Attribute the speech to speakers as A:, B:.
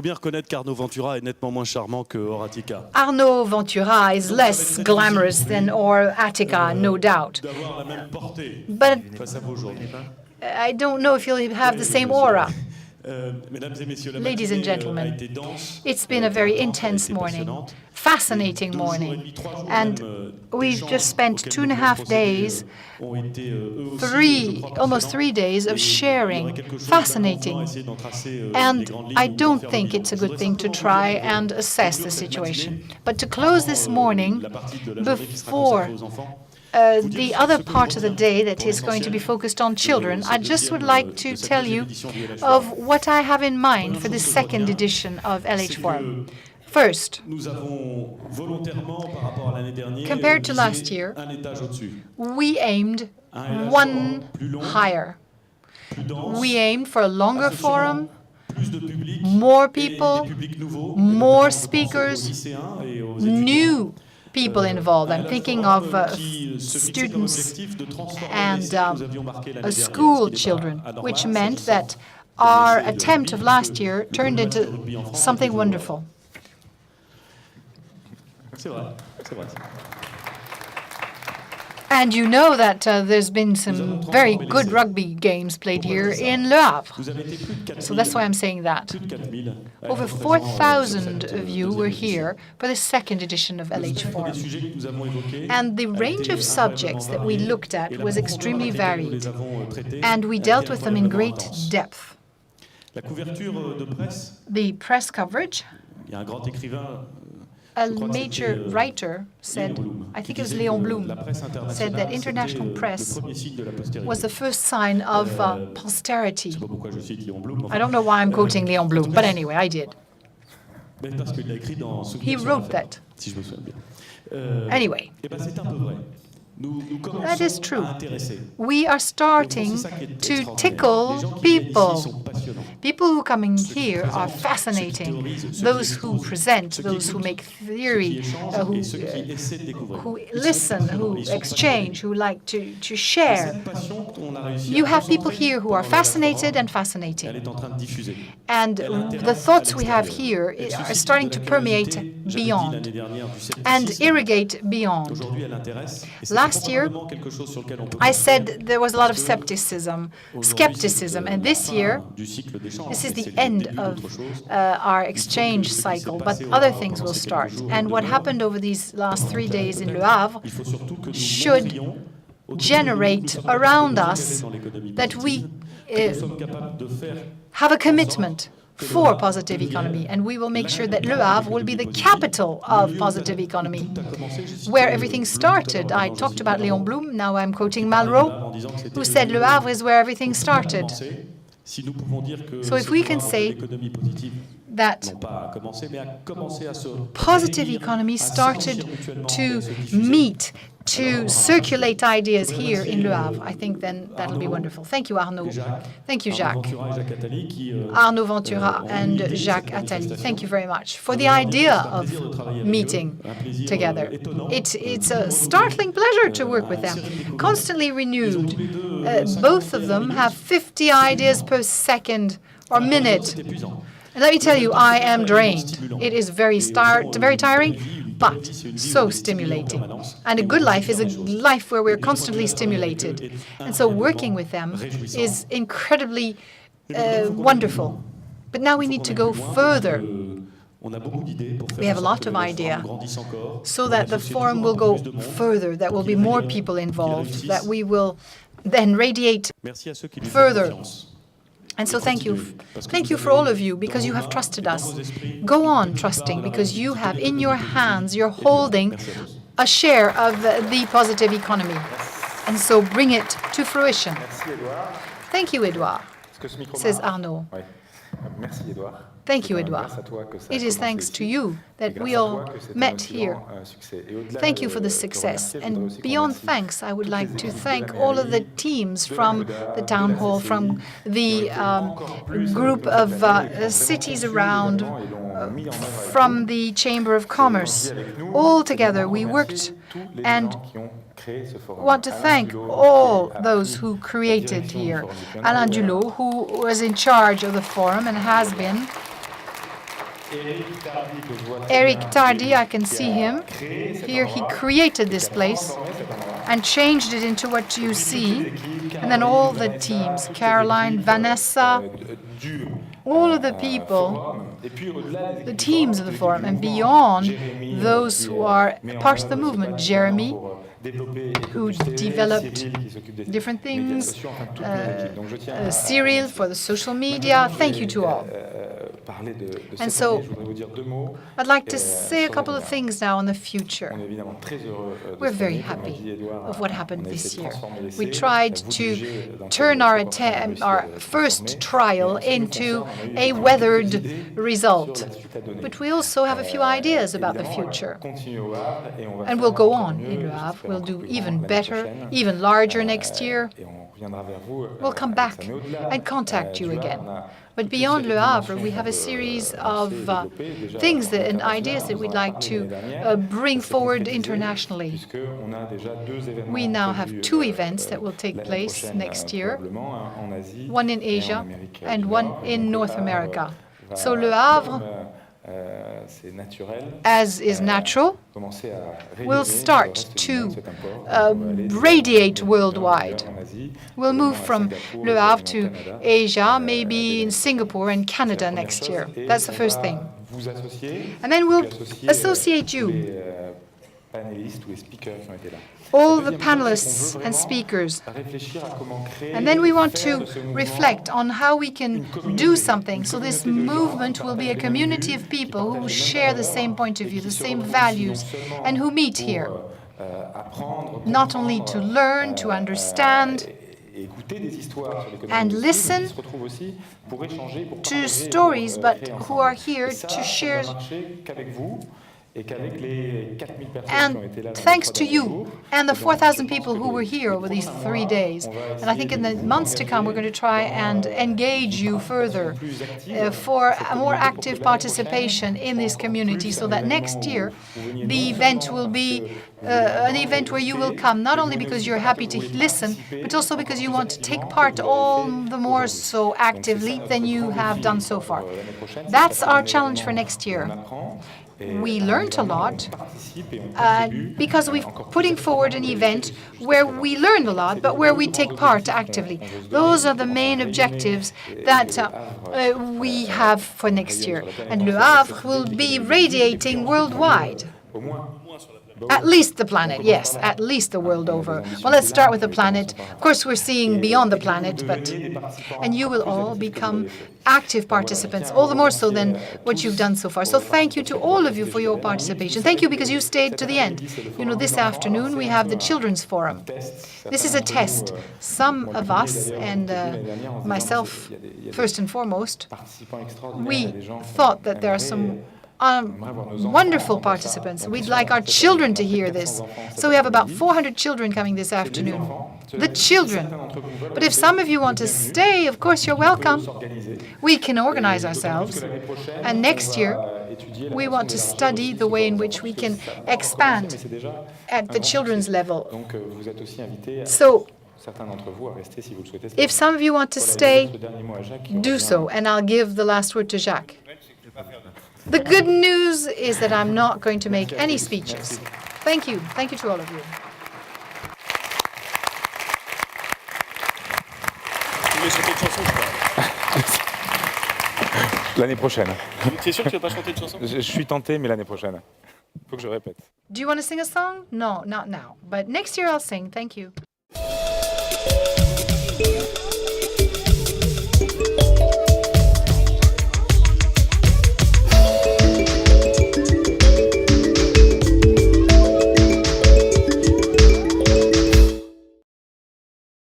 A: faut bien reconnaître qu'Arnaud Ventura est nettement moins charmant que Horatica.
B: Arnaud Ventura is less glamorous than Attica, no doubt.
A: D'avoir la même portée
B: But
A: face à vous aujourd'hui.
B: I don't know if you'll have the same aura.
A: Mesdames et messieurs, la
B: Ladies and
A: matinée a
B: gentlemen,
A: été dense.
B: it's been a very intense morning, fascinating morning, and we've just spent 2.5 days, almost 3 days of sharing, fascinating. And I don't think it's a good thing to try and assess the situation. But to close this morning, before the other part of the day that is going to be focused on children, I just would like to tell you of what I have in mind for the second edition of LHFORUM. First, compared to last year, we aimed one higher. We aimed for a longer forum, more people, more speakers, new people involved. I'm thinking of students and school children, which meant that our attempt of last year turned into something wonderful. And you know that there's been some very good rugby games played here in Le Havre. So that's why I'm saying that. Over 4,000 of you were here for the second edition of LHFORUM. And the range of subjects that we looked at was extremely varied. And we dealt with them in great depth. The press coverage. A major writer said, I think it was Léon Blum, said that international press was the first sign of posterity. I don't know why I'm quoting Léon Blum, but anyway, I did. He wrote that. Anyway. That is true. We are starting to tickle people. People who come in here are fascinating. Those who present, those who make theory, who listen, who exchange, who like to share. You have people here who are fascinated and fascinating. And the thoughts we have here are starting to permeate beyond and irrigate beyond. Last year, I said there was a lot of skepticism, and this year, this is the end of our exchange cycle, but other things will start. And what happened over these last 3 days in Le Havre should generate around us that we have a commitment for positive economy, and we will make sure that Le Havre will be the capital of positive economy. Where everything started, I talked about Léon Blum, now I'm quoting Malraux, who said Le Havre is where everything started. So if we can say that positive economy started to meet, to circulate ideas here in Le Havre, I think then that'll be wonderful. Thank you, Arnaud. Thank you, Jacques. Arnaud Ventura and J.Attali. Thank you very much for the idea of meeting together. It's a startling pleasure to work with them. Constantly renewed. Both of them have 50 ideas per second or minute. And let me tell you, I am drained. It is very tiring, but so stimulating. And a good life is a life where we're constantly stimulated. And so working with them is incredibly wonderful. But now we need to go further. We have a lot of ideas so that the forum will go further, that will be more people involved, that we will then radiate further. And so thank you. Thank you for all of you, because you have trusted us. Go on trusting, because you have in your hands, you're holding a share of the positive economy. And so bring it to fruition. Thank you, Edouard, says Arnaud. Thank you, Edouard. It is thanks to you that we all met here. Thank you for the success. And beyond thanks, I would like to thank all of the teams from the town hall, from the group of cities around, from the Chamber of Commerce. All together, we worked, and want to thank all those who created here. Alain Dulot, who was in charge of the forum and has been. Eric Tardy, I can see him. Here he created this place and changed it into what you see. And then all the teams, Caroline, Vanessa, all of the people, the teams of the forum, and beyond those who are part of the movement, Jeremy, who developed different things, Cyril for the social media. Thank you to all. And so I'd like to say a couple of things now on the future. We're very happy of what happened this year. We tried to turn our first trial into a weathered result. But we also have a few ideas about the future. And we'll go on in Le Havre. We'll do even better, even larger next year. We'll come back and contact you again. But beyond Le Havre, we have a series of things and ideas that we'd like to bring forward internationally. We now have 2 events that will take place next year, one in Asia and one in North America. So Le Havre, as is natural, will start to radiate worldwide. We'll move from Le Havre to Asia, maybe in Singapore and Canada next year. That's the first thing. And then we'll associate you, all the panelists and speakers. And then we want to reflect on how we can do something. So this movement will be a community of people who share the same point of view, the same values, and who meet here, not only to learn, to understand, and listen to stories, but who are here to share. And thanks to you and the 4,000 people who were here over these 3 days. And I think in the months to come, we're going to try and engage you further for a more active participation in this community, so that next year the event will be an event where you will come, not only because you're happy to listen, but also because you want to take part all the more so actively than you have done so far. That's our challenge for next year. We learned a lot because we're putting forward an event where we learn a lot, but where we take part actively. Those are the main objectives that we have for next year. And Le Havre will be radiating worldwide. At least the planet, yes, at least the world over. Well, let's start with the planet. Of course, we're seeing beyond the planet, and you will all become active participants, all the more so than what you've done so far. So thank you to all of you for your participation. Thank you because you stayed to the end. You know, this afternoon we have the Children's Forum. This is a test. Some of us, and myself first and foremost, we thought that there are some wonderful participants. We'd like our children to hear this. So we have about 400 children coming this afternoon. The children. But if some of you want to stay, of course you're welcome. We can organize ourselves. And next year, we want to study the way in which we can expand at the children's level. So if some of you want to stay, do so. And I'll give the last word to Jacques. The good news is that I'm not going to make any speeches. Thank you. Thank you to all of you.
C: L'année prochaine.
A: Tu es sûr que tu vas pas chanter de chanson?
C: Je suis tenté, mais l'année prochaine. Faut que je répète.
B: Do you want to sing a song? No, not now. But next year I'll sing. Thank you.